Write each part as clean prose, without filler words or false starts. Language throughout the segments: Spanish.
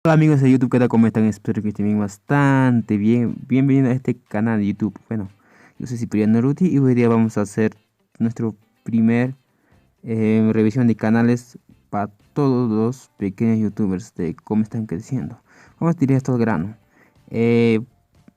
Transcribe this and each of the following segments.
Hola amigos de YouTube, ¿qué tal? ¿Cómo están? Espero que estén bastante bien. Bienvenidos a este canal de YouTube. Bueno, yo soy Cipriano Ruti y hoy día vamos a hacer nuestro primer revisión de canales para todos los pequeños youtubers de cómo están creciendo. Vamos directo al grano.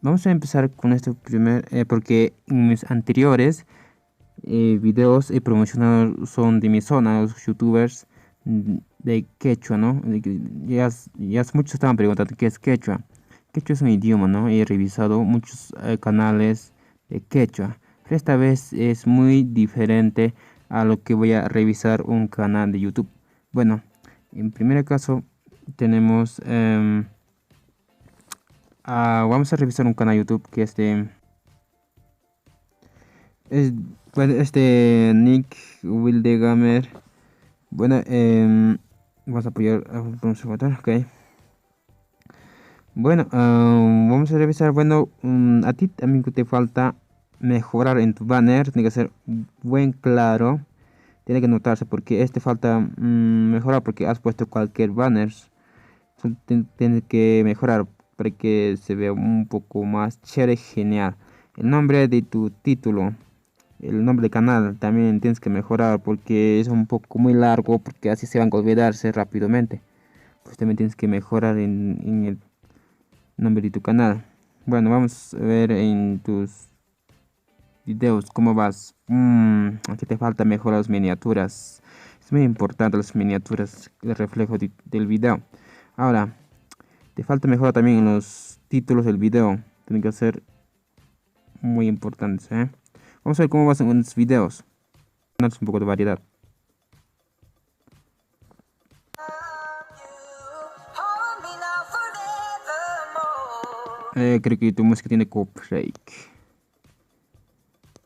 Vamos a empezar con nuestro primer, porque en mis anteriores videos he promocionado son de mi zona, los youtubers de quechua, ¿no? Ya muchos estaban preguntando qué es quechua. Quechua es un idioma, ¿no? He revisado muchos canales de quechua. Pero esta vez es muy diferente a lo que voy a revisar un canal de YouTube. Bueno, en primer caso tenemos... vamos a revisar un canal de YouTube que es de... Nick Wildegamer. Bueno, vamos a apoyar a un observador, ok. Bueno, vamos a revisar. Bueno, a ti amigo te falta mejorar en tu banner. Tiene que ser buen claro. Tiene que notarse porque falta mejorar porque has puesto cualquier banner. Tienes que mejorar para que se vea un poco más chévere, genial. El nombre de tu título. El nombre del canal también tienes que mejorar porque es un poco muy largo, porque así se van a olvidarse rápidamente. Pues también tienes que mejorar en el nombre de tu canal. Bueno, vamos a ver en tus videos cómo vas. Aquí te falta mejorar las miniaturas. Es muy importante las miniaturas, el reflejo del video. Ahora, te falta mejorar también en los títulos del video. Tienen que ser muy importantes, ¿eh? Vamos a ver cómo vas en los videos. Darnos un poco de variedad. Creo que tu música tiene copyright.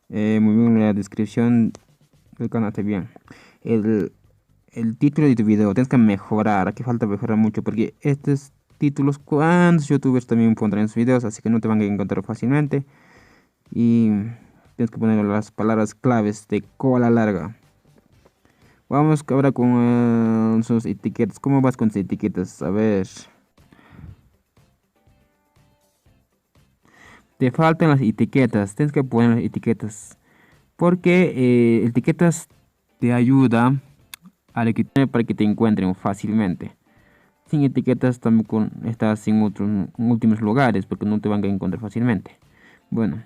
Muy bien, la descripción del canal está bien. El título de tu video tienes que mejorar. Aquí falta mejorar mucho porque estos títulos, cuántos youtubers también pondrán en sus videos, así que no te van a encontrar fácilmente. Y tienes que poner las palabras claves de cola larga. Vamos ahora con sus etiquetas. ¿Cómo vas con sus etiquetas? A ver. Te faltan las etiquetas. Tienes que poner las etiquetas. Porque etiquetas te ayuda para que te encuentren fácilmente. Sin etiquetas también estás en últimos lugares porque no te van a encontrar fácilmente. Bueno,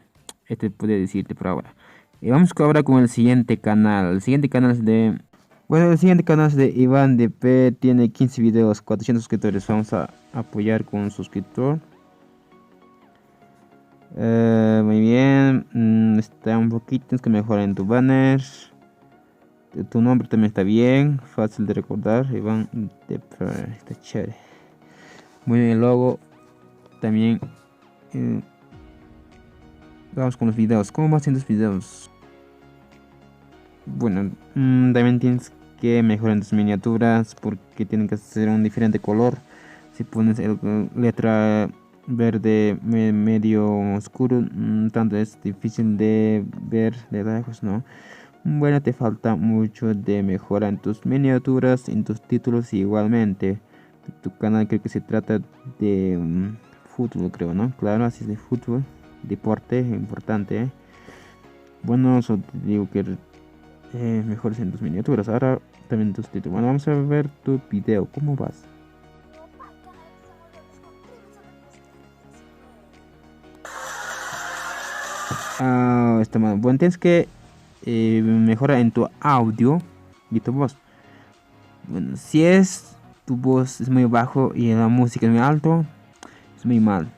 puede decirte por ahora. Vamos ahora con el siguiente canal. El siguiente canal es de... Bueno, el siguiente canal es de Iván DP. Tiene 15 videos, 400 suscriptores. Vamos a apoyar con un suscriptor. Muy bien. Está un poquito. Tienes que mejorar en tu banner. Tu nombre también está bien. Fácil de recordar. Iván DP. Está chévere. Muy bien, el logo. También. Vamos con los videos. ¿Cómo vas haciendo los videos? Bueno, también tienes que mejorar tus miniaturas porque tienen que ser un diferente color. Si pones letra verde medio oscuro, tanto es difícil de ver de lejos, ¿no? Bueno, te falta mucho de mejora en tus miniaturas, en tus títulos igualmente. Tu canal creo que se trata de fútbol, creo, ¿no? Claro, así es, de fútbol, deporte, importante, ¿eh? Bueno, eso te digo que mejores en tus miniaturas. Ahora también tus títulos. Bueno, vamos a ver tu video. ¿Cómo vas? Está mal. Bueno, tienes que mejorar en tu audio y tu voz. Bueno, si tu voz es muy bajo y la música es muy alto, es muy mal.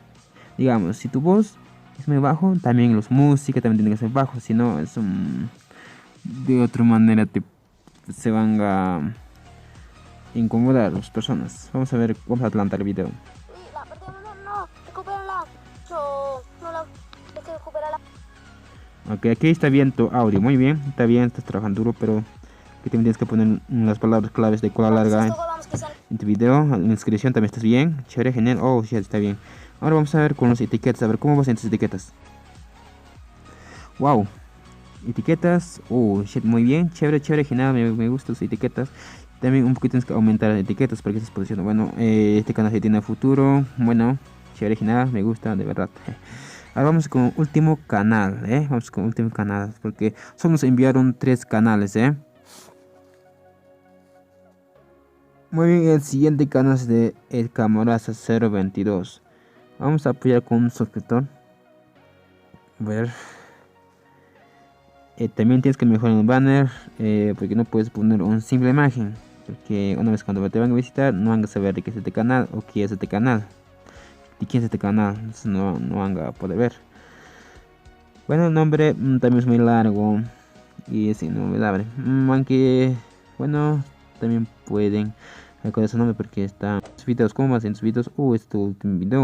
Digamos, si tu voz es muy bajo, también los música también tienen que ser bajos. Si no, es de otra manera se van a incomodar las personas. Vamos a ver, vamos a adelantar el video. Ok, aquí está bien tu audio, muy bien, está bien, estás trabajando duro, pero aquí también tienes que poner las palabras claves de cola larga en tu video. En la inscripción también estás bien, chévere, genial, oh, ya está bien. Ahora vamos a ver con las etiquetas, a ver cómo vas en tus etiquetas. Wow, etiquetas, shit, muy bien, chévere, chévere, genial, me gustan tus etiquetas. También un poquito tienes que aumentar las etiquetas para que estés posicionando. Bueno, este canal se tiene futuro, bueno, chévere, genial, me gusta, de verdad. Ahora vamos con último canal, vamos con último canal, porque solo nos enviaron 3 canales, Muy bien, el siguiente canal es de El Camaraza 022. Vamos a apoyar con un suscriptor. A ver. También tienes que mejorar el banner, porque no puedes poner una simple imagen. Porque una vez cuando te van a visitar, no van a saber de qué es este canal o qué es este canal. ¿De quién es este canal? Entonces no van a poder ver. Bueno, el nombre también es muy largo y es inolvidable. Aunque, bueno, también pueden recordar su nombre porque está en sus videos. ¿Cómo vas en sus videos? Es tu último video.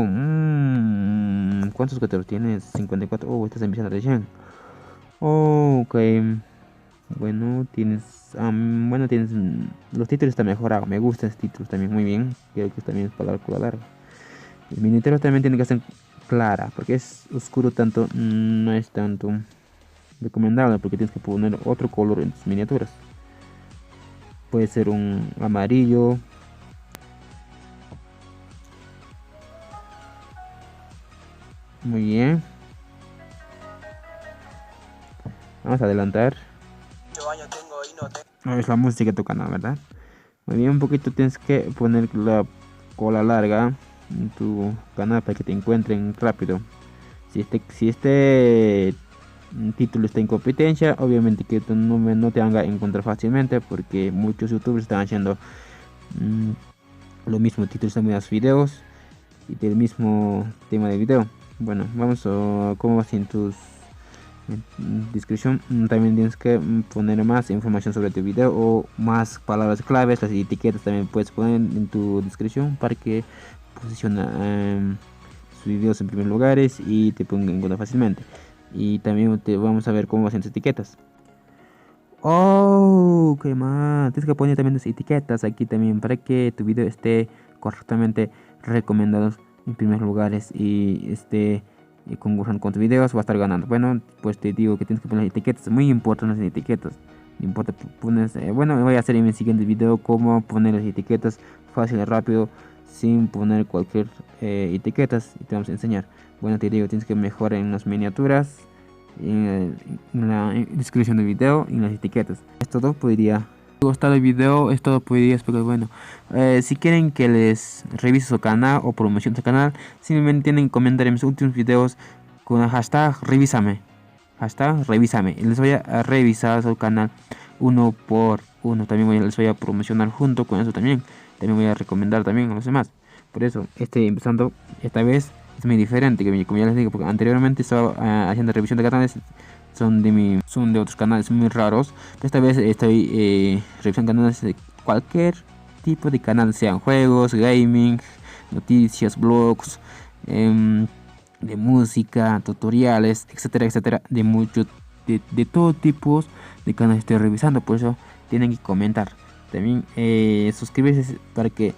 ¿Cuántos suscriptores tienes? 54. Estás empezando recién. Ok. Bueno, tienes. Tienes. Los títulos están mejorados. Me gustan los títulos también. Muy bien. Creo que también es para la cola larga. El miniatura también tiene que ser clara, porque es oscuro tanto, no es tanto recomendable, porque tienes que poner otro color en tus miniaturas. Puede ser un amarillo. Muy bien. Vamos a adelantar. No es la música de tu canal, ¿verdad? Muy bien, un poquito tienes que poner la cola larga en tu canal para que te encuentren rápido. Si este título está en competencia, obviamente que no te van a encontrar fácilmente, porque muchos youtubers están haciendo lo mismo, títulos de los videos y del mismo tema de video. Bueno, vamos a cómo vas en tus descripción. También tienes que poner más información sobre tu video o más palabras claves. Las etiquetas también puedes poner en tu descripción para que posicione sus videos en primer lugares y te pongan en cuenta fácilmente. Y también vamos a ver cómo hacen tus etiquetas. Qué más, tienes que poner también tus etiquetas aquí también para que tu video esté correctamente recomendado en primeros lugares y esté concursando con tus videos, va a estar ganando. Bueno, pues te digo que tienes que poner etiquetas, muy importantes las etiquetas. No importa, pones, bueno, voy a hacer en mi siguiente video cómo poner las etiquetas fácil y rápido sin poner cualquier etiquetas, y te vamos a enseñar. Bueno, te digo, tienes que mejorar en las miniaturas, en la descripción del video y en las etiquetas. Es todo, podría. Si les gustado el video, es todo, podría. Pero bueno, si quieren que les revise su canal o promoción su canal, simplemente tienen que comentar en mis últimos videos con el hashtag revísame. Y les voy a revisar su canal uno por uno. También les voy a promocionar junto con eso también. También voy a recomendar también a los demás. Por eso, empezando esta vez es muy diferente, que como ya les digo, porque anteriormente estaba haciendo revisión de canales, son de otros canales muy raros. Pero esta vez estoy revisando canales de cualquier tipo de canal, sean juegos, gaming, noticias, blogs, de música, tutoriales, etcétera, etcétera, de todo tipo de canales estoy revisando. Por eso tienen que comentar. También suscribirse para que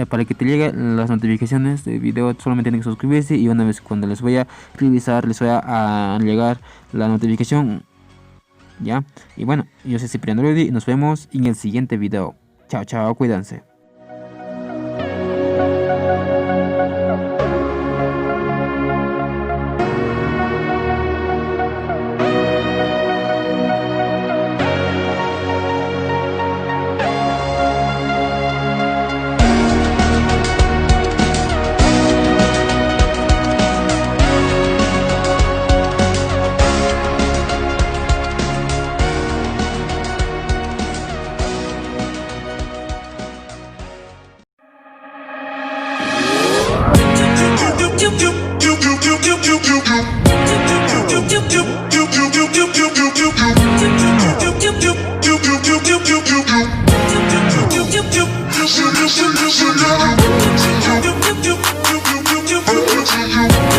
para que te lleguen las notificaciones de video. Solamente tienen que suscribirse y una vez cuando les voy a revisar les voy a llegar la notificación, ya. Y bueno, yo soy Cipriano Rudy y nos vemos en el siguiente video. Chao, chao, cuídense. Listen, listen, listen,